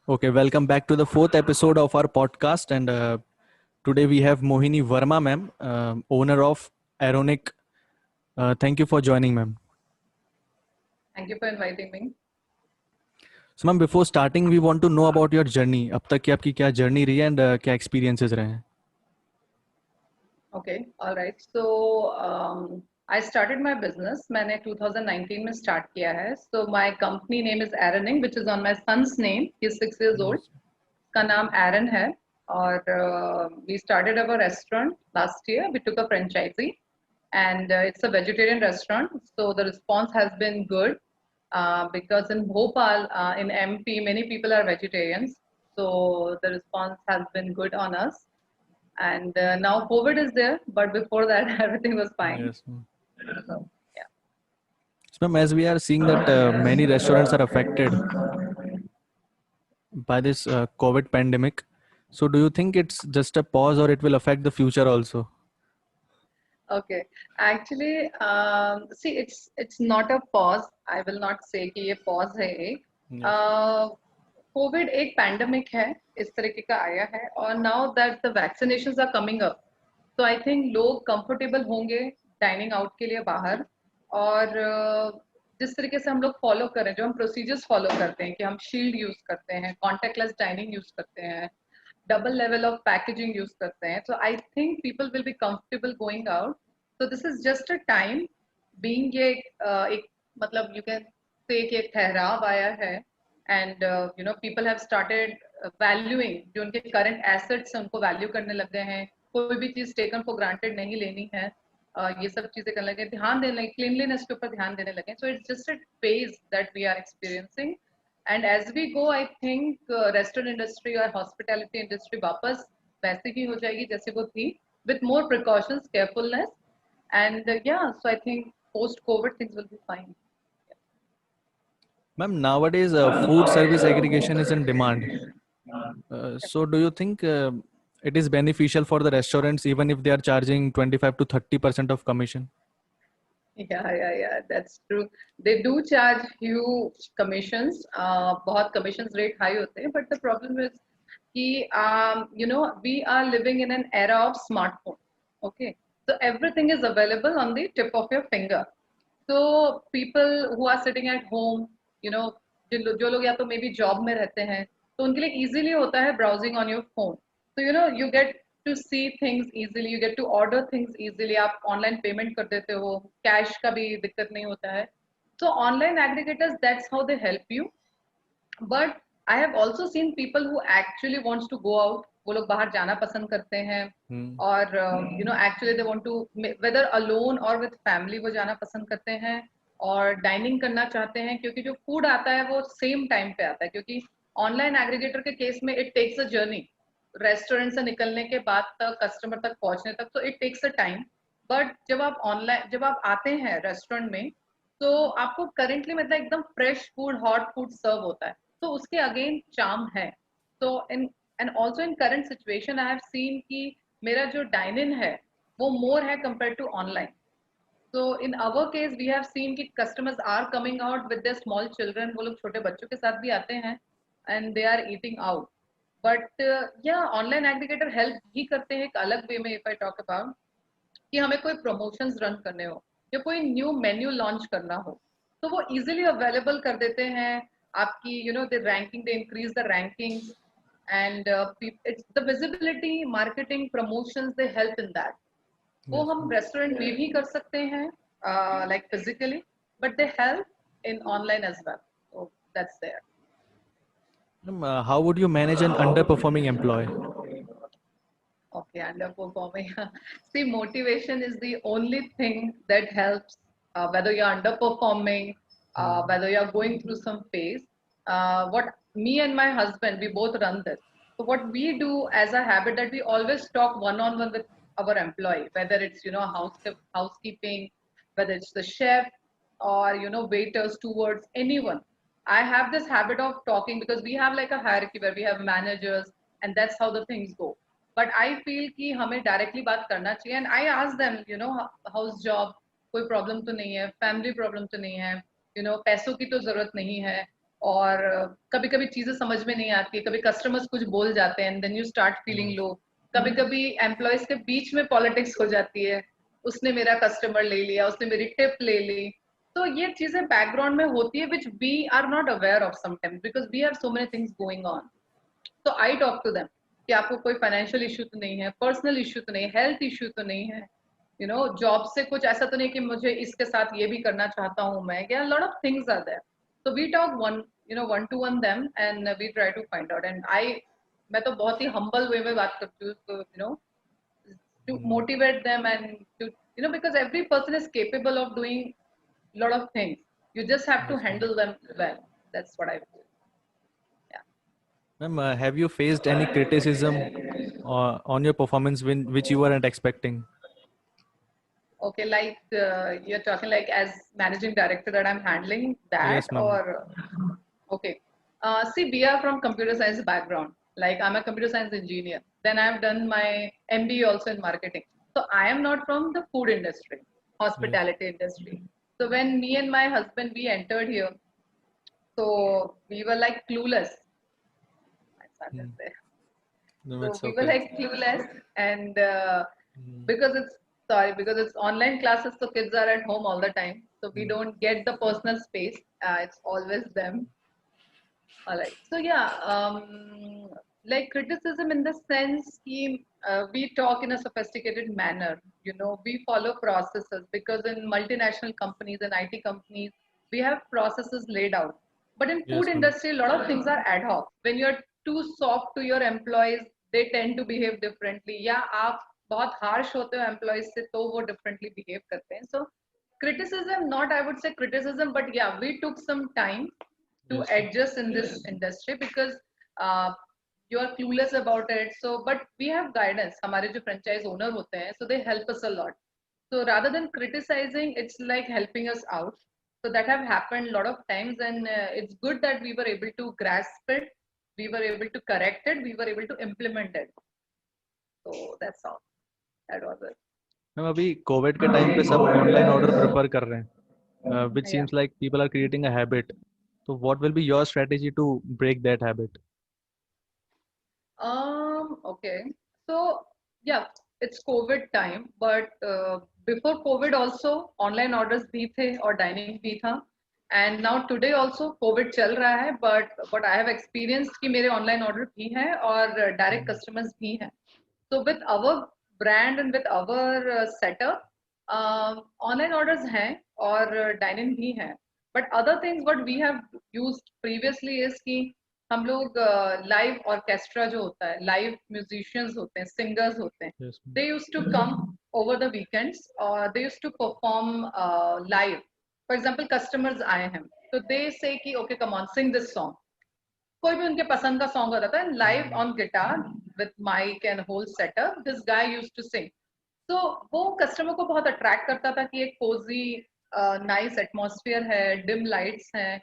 Okay, welcome back to the fourth episode of our podcast. And today we have Mohini Verma, ma'am, owner of Aeronic. Thank you for joining, ma'am. Thank you for inviting me. So, ma'am, before starting, we want to know about your journey. अब तक की आपकी क्या journey रही है and क्या experiences रहे हैं? Okay, all right. So I started my business. मैंने 2019 में start किया है. So my company name is Aaroning, which is on my son's name. He's 6 years old. उसका नाम Aaron है. और we started our restaurant last year. We took a franchisee, and it's a vegetarian restaurant. So the response has been good. Because in Bhopal, in MP, many people are vegetarians. So the response has been good on us. And now COVID is there, but before that, everything was fine. Yes, ma'am. So, yeah. So, ma'am, as we are seeing that many restaurants are affected by this COVID pandemic, so do you think it's just a pause or it will affect the future also? Okay. Actually, see, it's not a pause. I will not say कि ये pause है एक. Yes. Covid एक pandemic है इस तरीके का आया है और now that the vaccinations are coming up तो आई थिंक लोग कंफर्टेबल होंगे डाइनिंग आउट के लिए बाहर और जिस तरीके से हम लोग फॉलो करें जो हम प्रोसीजर्स फॉलो करते हैं कि हम शील्ड यूज करते हैं कॉन्टेक्टलेस डाइनिंग यूज करते हैं double level of packaging use करते हैं so I think people will be comfortable going out so this is just a time being ये एक मतलब यू कैन से कि एक ठहराव आया है and you know people have started valuing जो उनके करंट एसेट्स हैं उनको वैल्यू करने लग गए हैं कोई भी चीज टेकन फॉर ग्रांटेड नहीं लेनी है ये सब चीजें करने लगे ध्यान देने लगे क्लीनलीनेस के ऊपर ध्यान देने लगे so it's just a phase that we are experiencing and as we go I think restaurant industry और हॉस्पिटैलिटी इंडस्ट्री वापस वैसे ही हो जाएगी जैसे वो थी with more precautions carefulness and yeah so I think post COVID things will be fine. Ma'am, nowadays food service aggregation is in demand. So do you think it is beneficial for the restaurants even if they are charging 25 to 30% of commission? Yeah, that's true. They do charge huge commissions. बहुत commissions rate high होते हैं, but the problem is कि you know we are living in an era of smartphone. Okay, so everything is available on the tip of your finger. So people who are sitting at home, you know, जो लोग या तो may be job में रहते हैं, तो उनके लिए easily होता है browsing on your phone. So you know you get to see things easily, you get to order things easily. आप online payment कर देते हो, cash का भी दिक्कत नहीं होता है. So online aggregators, that's how they help you. But I have also seen people who actually wants to go out. वो लोग बाहर जाना पसंद करते हैं और you know actually they want to whether alone or with family वो जाना पसंद करते हैं और डाइनिंग करना चाहते हैं क्योंकि जो फूड आता है वो सेम टाइम पे आता है क्योंकि ऑनलाइन एग्रीगेटर के केस में it takes a journey restaurant से निकलने के बाद तक कस्टमर तक पहुंचने तक तो it takes a time but जब आप आते हैं रेस्टोरेंट में तो आपको करेंटली मतलब एकदम fresh food hot food serve होता है तो उसके अगेन चार्म है तो in and also in current situation I have seen कि मेरा जो डाइन इन है वो मोर है compare to online so in our case we have seen कि customers are coming out with their small children वो लोग छोटे बच्चों के साथ भी आते हैं and they are eating out but yeah online aggregator help ही करते हैं एक अलग वे में if I talk about कि हमें कोई प्रमोशंस रन करने हो या कोई न्यू मेन्यू लॉन्च करना हो तो वो इजीली अवेलेबल कर देते हैं आपकी you know the ranking they increase the rankings and it's the visibility marketing promotions they help in that वो हम रेस्टोरेंट में भी कर सकते हैं like physically but they help in online as well so that's there How would you manage an underperforming employee? Okay, underperforming. See, motivation is the only thing that helps whether you're underperforming, whether you're going through some phase. What me and my husband, we both run this. So what we do as a habit that we always talk one-on-one with our employee, whether it's, you know, housekeeping, whether it's the chef or, you know, waiters towards anyone. I have this habit of talking because we have like a hierarchy where we have managers and that's how the things go. But I feel कि हमें directly बात करना चाहिए and I ask them you know house job कोई problem तो नहीं है family problem तो नहीं है यू नो पैसों की तो जरूरत नहीं है और कभी कभी चीजें समझ में नहीं आती, कभी कस्टमर्स कुछ बोल जाते हैं, then you start feeling low. कभी कभी एम्प्लॉयज के बीच में पॉलिटिक्स हो जाती है, उसने मेरा कस्टमर ले लिया, उसने मेरी टिप ले ली। तो ये चीजें बैकग्राउंड में होती है which we are not aware of sometimes because we have so many things going on. तो आई टॉक टू देम कि आपको कोई फाइनेंशियल इशू तो नहीं है, पर्सनल इशू तो नहीं, हेल्थ इशू तो नहीं है, जॉब से कुछ ऐसा तो नहीं कि मुझे इसके साथ ये भी करना चाहता हूँ मैं, या lot of things are there. So we talk one to one them and we try to find out and मैं तो बहुत ही humble way में बात करती हूँ, so to motivate them and to because every person is capable of doing lot of things. You just have to Yes, ma'am. handle them well. That's what I feel. Yeah. Ma'am, have you faced any criticism on your performance which you weren't expecting? Okay, like you're talking like as managing director that I'm handling that, Yes, ma'am. or okay. See, we are from computer science background. Like I'm a computer science engineer. Then I've done my MBA also in marketing. So I am not from the food industry, Yes. hospitality industry. So when me and my husband we entered here, so we were like clueless. I started Mm. there. No, So it's we were okay. like clueless, and Mm. because it's sorry, because it's online classes, so kids are at home all the time. So we Mm. don't get the personal space. It's always them. All right. So yeah, like criticism in the sense we talk in a sophisticated manner. We follow processes because in multinational companies and IT companies, we have processes laid out. But in food Yes, ma'am. industry, a lot of things are ad hoc. When you're too soft to your employees, they tend to behave differently. या आप बहुत harsh होते हो employees से, तो वो differently behave करते हैं. So criticism, not I would say criticism, but yeah, we took some time to Yes. adjust in this industry because uh, you are clueless about it. So but we have guidance, हमारे जो franchise owner होते हैं, so they help us a lot. So rather than criticizing, it's like helping us out. So that have happened a lot of times, and it's good that we were able to grasp it, we were able to correct it, we were able to implement it. So that's all. That was it. Ma'am अभी Covid के time पे सब online order prefer कर रहे हैं which Yeah. seems like people are creating a habit. So what will be your strategy to break that habit? Okay. So yeah, it's COVID time, but before COVID also online orders भी थे और dining भी था, and now today also COVID चल रहा है, but what I have experienced कि मेरे online order भी हैं और direct customers भी हैं. So with our brand and with our setup, online orders हैं और dine-in भी हैं. But other things what we have used previously is कि हम लोग लाइव ऑर्केस्ट्रा जो होता है, लाइव म्यूजिशियंस होते हैं, सिंगर्स होते हैं, Yes, ma'am. They used to come over the weekends और they used to perform live. For example customers आए हैं तो दे से कि okay come on sing this song, कोई भी उनके पसंद का सॉन्ग होता था, live on guitar with mic and whole setup this guy used to sing. तो वो कस्टमर को बहुत अट्रैक्ट करता था कि एक कोजी नाइस एटमॉस्फेयर है, डिम लाइट्स हैं,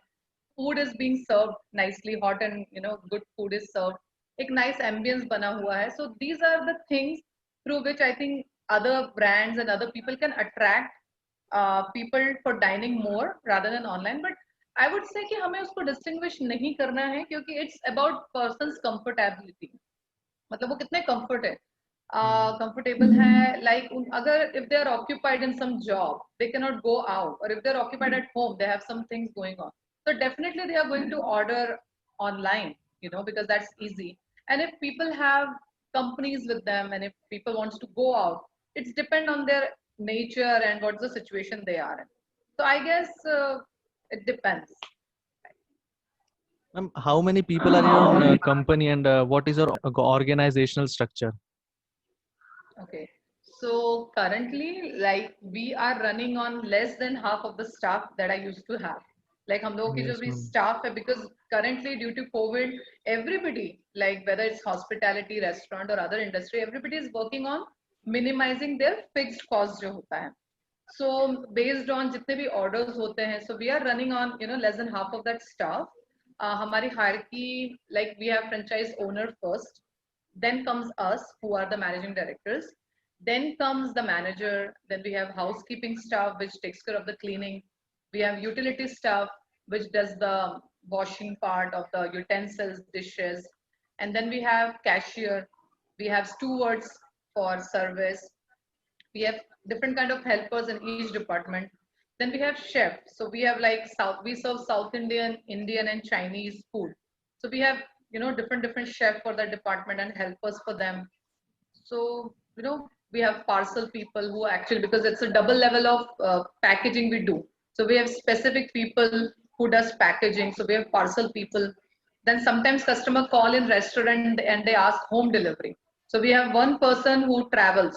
food is being served nicely, hot and good food is served, एक nice ambience बना हुआ है. So these are the things through which I think other brands and other people can attract people for dining more rather than online. But I would say कि हमें उसको distinguish नहीं करना है क्योंकि it's about person's comfortability. मतलब वो कितने comfort है, comfortable है, like अगर if they are occupied in some job they cannot go out, or if they are occupied at home they have some things going on, so definitely they are going to order online, because that's easy. And if people have companies with them and if people wants to go out, it's depend on their nature and what's the situation they are in. So I guess it depends. Ma'am, how many people are in your company and what is your organizational structure? Okay. So currently, like we are running on less than half of the staff that I used to have. Like हम लोगों की जो Yes, भी ma'am. staff है, because currently due to COVID, everybody, like whether it's hospitality, restaurant or other industry, everybody is working on minimizing their fixed cost जो होता है. So based on जितने भी orders होते हैं, so we are running on less than half of that staff. हमारी hierarchy, like we have franchise owner first, then comes us who are the managing directors, then comes the manager, then we have housekeeping staff which takes care of the cleaning, we have utility staff which does the washing part of the utensils, dishes, and then we have cashier, we have stewards for service, we have different kind of helpers in each department. Then we have chef. So we have like South, we serve South Indian, Indian and Chinese food. So we have, different chef for the department and helpers for them. So, we have parcel people who actually, because it's a double level of packaging we do. So we have specific people who does packaging. So we have parcel people. Then sometimes customer call in restaurant and they ask home delivery. So we have one person who travels,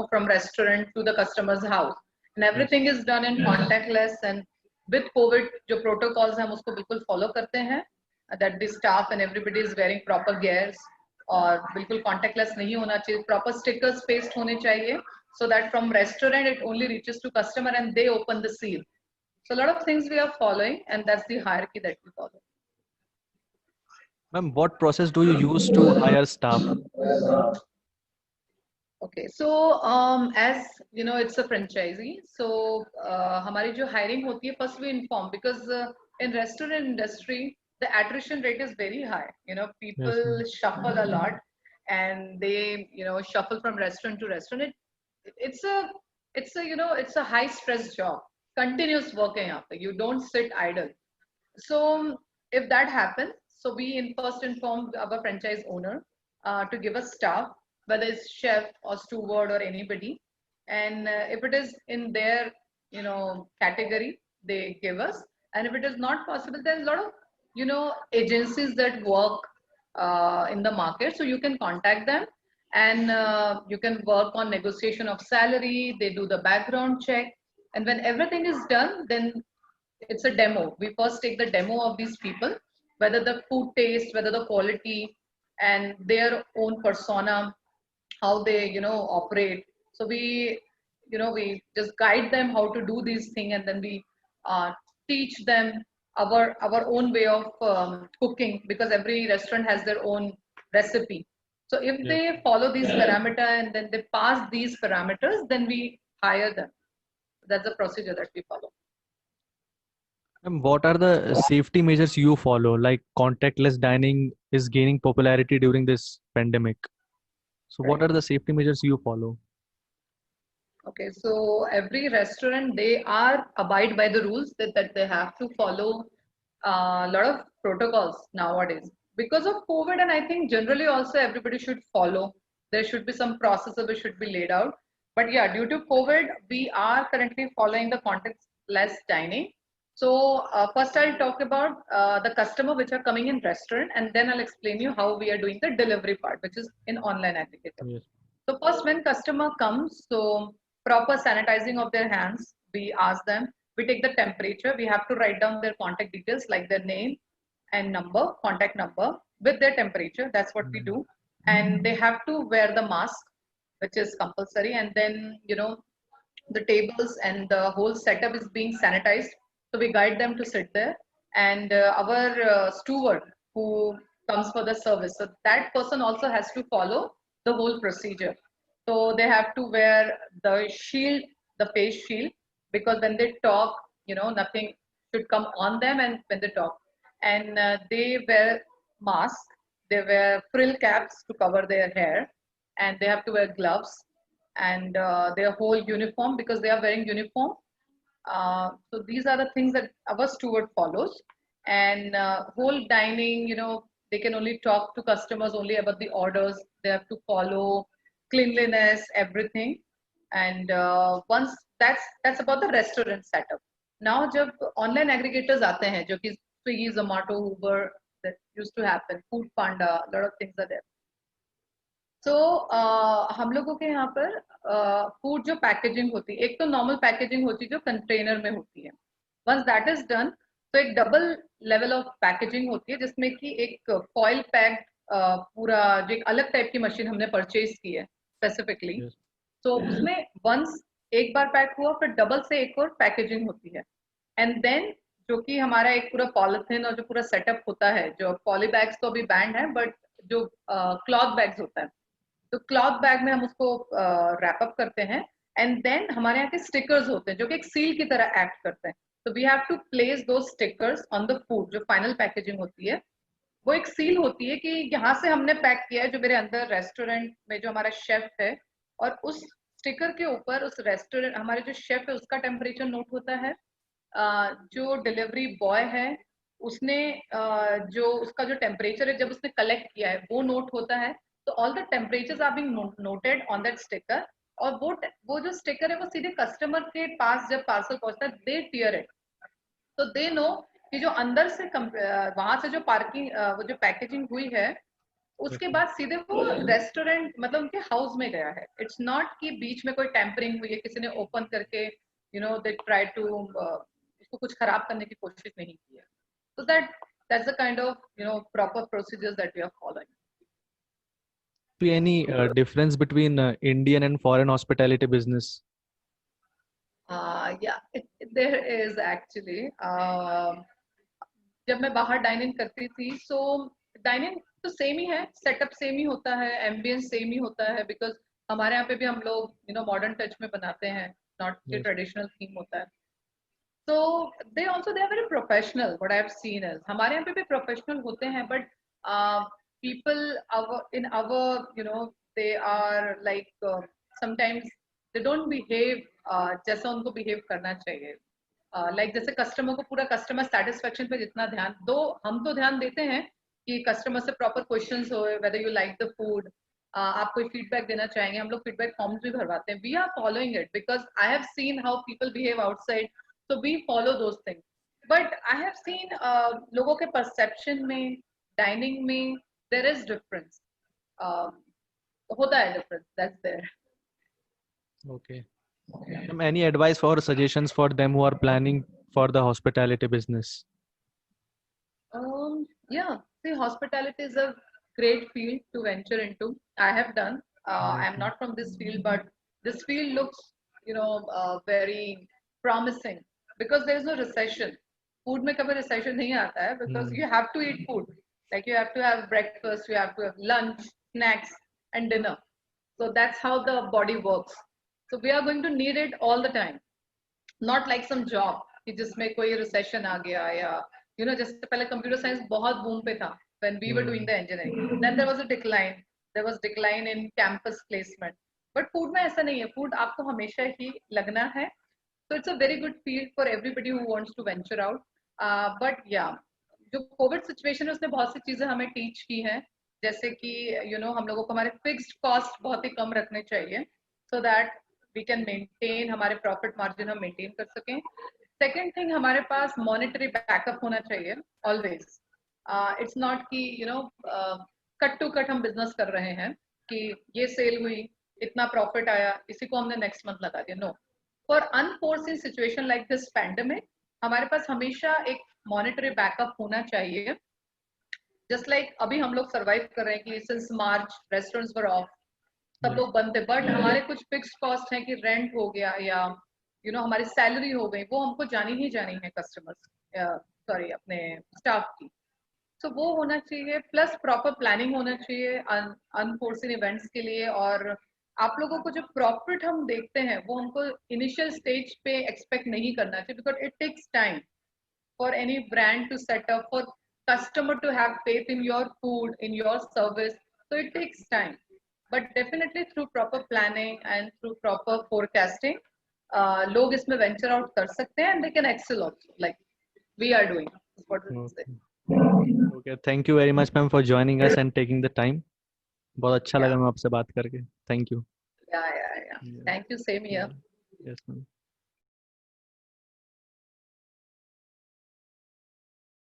from restaurant to the customer's house. And Yes. everything is done in contactless and with COVID, जो protocols हैं हम उसको बिल्कुल follow करते हैं. That the staff and everybody is wearing proper gears. और बिल्कुल contactless नहीं होना चाहिए, proper stickers pasted होने चाहिए, so that from restaurant it only reaches to customer and they open the seal. So a lot of things we are following, and that's the hierarchy that we follow. Ma'am, what process do you use to hire staff? Okay, so as you know, it's a franchisee. So हमारी जो hiring होती है, first we inform, because in restaurant industry the attrition rate is very high. People ma'am. shuffle a lot, and they shuffle from restaurant to restaurant. It's a it's a high stress job, continuous work है यहाँ पे. You don't sit idle. So if that happens, so we first inform our franchise owner to give us staff, whether it's chef or steward or anybody, and if it is in their category, they give us, and if it is not possible, there's a lot of agencies that work in the market, so you can contact them, and you can work on negotiation of salary. They do the background check, and when everything is done, then it's a demo. We first take the demo of these people, whether the food taste, whether the quality, and their own persona, how they operate. So we just guide them how to do these things, and then we teach them our own way of cooking, because every restaurant has their own recipe. So if Yes. they follow these parameter and then they pass these parameters, then we hire them. That's the procedure that we follow. Ma'am, what are the safety measures you follow? Like contactless dining is gaining popularity during this pandemic. So what Right. are the safety measures you follow? Okay, so every restaurant, they are abide by the rules that they have to follow a lot of protocols nowadays because of COVID, and I think generally also everybody should follow. There should be some processes which should be laid out. But yeah, due to COVID, we are currently following the contactless dining. So first I'll talk about the customer which are coming in restaurant, and then I'll explain you how we are doing the delivery part, which is in online aggregator. Yes. So first, when customer comes, so proper sanitizing of their hands, we ask them, we take the temperature, we have to write down their contact details like their name and number, contact number with their temperature. That's what we do. And they have to wear the mask, which is compulsory. And then, the tables and the whole setup is being sanitized. So we guide them to sit there. And our steward who comes for the service, so that person also has to follow the whole procedure. So they have to wear the shield, the face shield, because when they talk, nothing should come on them, and when they talk. And they wear mask, they wear frill caps to cover their hair, and they have to wear gloves, and their whole uniform, because they are wearing uniform. So these are the things that our steward follows. And whole dining, they can only talk to customers only about the orders. They have to follow cleanliness, everything. And once that's about the restaurant setup. Now, जब online aggregators आते हैं, जो कि Swiggy, Zomato, Uber, that used to happen, Food Panda, a lot of things are there. So हम लोगों के यहाँ पर फूड जो पैकेजिंग होती है, एक तो नॉर्मल पैकेजिंग होती है जो कंटेनर में होती है. वंस दैट इज डन, तो एक डबल लेवल ऑफ पैकेजिंग होती है जिसमें कि एक फॉइल पैक पूरा, जो एक अलग टाइप की मशीन हमने परचेज की है स्पेसिफिकली. Yes. तो उसमें वंस एक बार पैक हुआ, फिर डबल से एक और पैकेजिंग होती है. एंड देन जो कि हमारा एक पूरा पॉलिथीन और जो पूरा सेटअप होता है, जो पॉली बैग्स तो अभी बैंड है, बट जो क्लॉथ बैग्स होता है, तो क्लॉथ बैग में हम उसको रैप अप करते हैं. एंड देन हमारे यहाँ के स्टिकर्स होते हैं जो कि एक सील की तरह एक्ट करते हैं. तो वी हैव टू प्लेस दो स्टिकर्स ऑन द फूड, जो फाइनल पैकेजिंग होती है वो एक सील होती है कि यहाँ से हमने पैक किया है, जो मेरे अंदर रेस्टोरेंट में जो हमारा शेफ है, और उस स्टिकर के ऊपर उस रेस्टोरेंट हमारे जो शेफ है उसका टेम्परेचर नोट होता है, जो डिलीवरी बॉय है उसने जो उसका जो टेम्परेचर है जब उसने कलेक्ट किया है वो नोट होता है। तो all the temperatures are being noted on that sticker, और वो जो स्टिकर है वो सीधे कस्टमर के पास जब पार्सल पहुंचता है दे टीयर इट, तो दे नो कि जो अंदर से वहां से जो पार्किंग वो जो पैकेजिंग हुई है उसके बाद सीधे वो रेस्टोरेंट मतलब उनके हाउस में गया है। इट्स नॉट कि बीच में कोई टेम्परिंग हुई है, किसी ने ओपन करके दे ट्राई टू उसको कुछ खराब करने की कोशिश नहीं की है। So that's the kind of proper procedures that we are following. Be any difference between Indian and foreign hospitality business? Yeah, there is actually. जब मैं बाहर डाइनिंग करती थी, सो डाइनिंग तो सेम ही है, सेटअप सेम ही होता है, एम्बियंस सेम ही होता है, बिकॉज हमारे यहाँ पे भी हम लोग मॉडर्न टच में बनाते हैं, नॉट कि ट्रेडिशनल थीम होता है। So they are very professional. What I've seen is हमारे यहाँ पे भी प्रोफेशनल होते हैं, but people in our they are like sometimes they don't behave जैसा उनको behave करना चाहिए। लाइक जैसे कस्टमर को पूरा कस्टमर सेटिस्फेक्शन पे जितना ध्यान दो, हम तो ध्यान देते हैं कि कस्टमर से प्रॉपर क्वेश्चंस हो, whether you like the food, आप कोई फीडबैक देना चाहेंगे, हम लोग फीडबैक फॉर्म्स भी भरवाते हैं। We are following it because I have seen how people behave outside, so we follow those things. But I have seen लोगों के perception में, dining में there is difference. होता है difference, that's there. Okay. Any advice or suggestions for them who are planning for the hospitality business? Yeah, see, hospitality is a great field to venture into. I have done. I'm not from this field, but this field looks, very promising because there is no recession. Food में कभी recession नहीं आता है because you have to eat food. Like you have to have breakfast, you have to have lunch, snacks, and dinner. So that's how the body works. So we are going to need it all the time. Not like some job कि जिसमें कोई recession आ गया, या जैसे पहले computer science बहुत boom पे था when we were doing the engineering. Then there was a decline. There was decline in campus placement. But food में ऐसा नहीं है. Food आपको हमेशा ही लगना है. So it's a very good field for everybody who wants to venture out. But yeah, जो Covid situation है उसने बहुत सी चीजें हमें टीच की हैं, जैसे कि हम लोगों को हमारे फिक्स्ड कॉस्ट बहुत ही कम रखने चाहिए, so that we can maintain हमारे प्रॉफिट मार्जिन हम मेंटेन कर सकें। सेकेंड थिंग, हमारे पास मॉनेटरी बैकअप होना चाहिए ऑलवेज। इट्स नॉट कि कट टू कट हम बिजनेस कर रहे हैं कि ये सेल हुई, इतना प्रॉफिट आया, इसी को हमने नेक्स्ट मंथ लगा दिया। No, for unforeseen situation like this pandemic हमारे पास हमेशा एक मॉनेटरी बैकअप होना चाहिए। जस्ट लाइक अभी हम लोग सर्वाइव कर रहे हैं कि since March restaurants were of, सब लोग बंद थे, बट हमारे कुछ फिक्स्ड कॉस्ट हैं कि रेंट हो गया या हमारी सैलरी हो गई, वो हमको जानी ही जानी है कस्टमर्स सॉरी अपने स्टाफ की। तो वो होना चाहिए, प्लस प्रॉपर प्लानिंग होना चाहिए अनफोर्सिन इवेंट्स के लिए। और आप लोगों को जो प्रॉफिट हम देखते हैं वो हमको इनिशियल स्टेज पे एक्सपेक्ट नहीं करना चाहिए, because it takes time for any brand to set up, for customer to have faith in your food, in your service, so it takes time, but definitely through proper planning and through proper forecasting log isme venture out kar sakte hain and they can excel also, like we are doing, is what we say. Okay, thank you very much ma'am for joining us and taking the time. बहुत अच्छा लगा ma'am आपसे बात करके, thank you. Yeah. Thank you, same here. Yes ma'am.